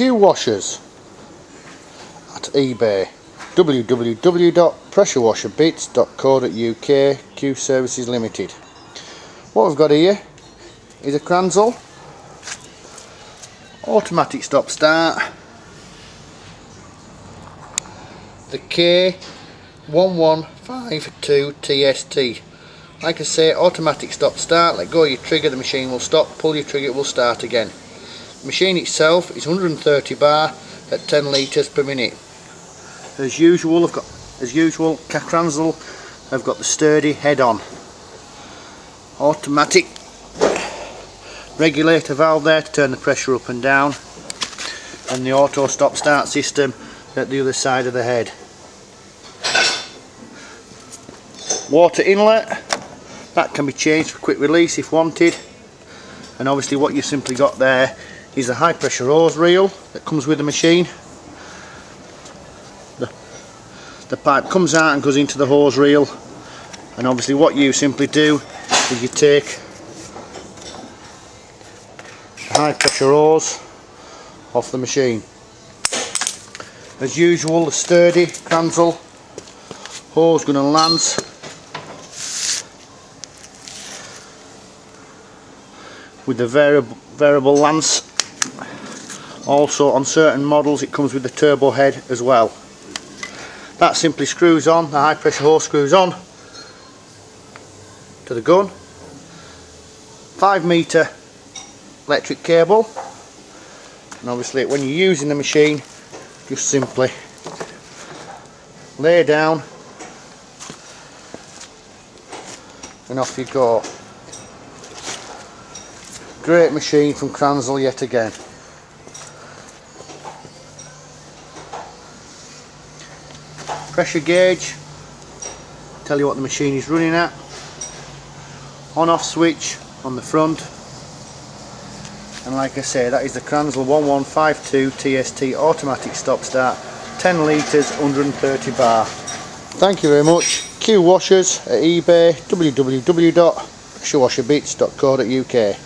Q washers at eBay. www.pressurewasherbits.co.uk. Q Services Limited. What we've got here is a Kranzle automatic stop start, the K1151TST. Like I say, automatic stop start. Let go of your trigger, the machine will stop. Pull your trigger, it will start again. The machine itself is 130 bar at 10 litres per minute. As usual, Kranzle have got the sturdy head-on automatic regulator valve there to turn the pressure up and down, and the auto stop start system at the other side of the head. Water inlet, that can be changed for quick release if wanted, and obviously what you've simply got there is a high pressure hose reel that comes with the machine. The pipe comes out and goes into the hose reel, and obviously what you simply do is you take the high pressure hose off the machine. As usual, the sturdy Kranzle hose gun and lance with the variable lance. Also on certain models it comes with the turbo head as well. That simply screws on, the high pressure hose screws on to the gun. 5 metre electric cable, and obviously when you're using the machine just simply lay down and off you go. Great machine from Kranzle yet again. Pressure gauge, tell you what the machine is running at. On off switch on the front, and like I say, that is the Kranzle 1152TST automatic stop start, 10 litres, 130 bar. Thank you very much. Q washers at eBay, www.pressurewasherbits.co.uk.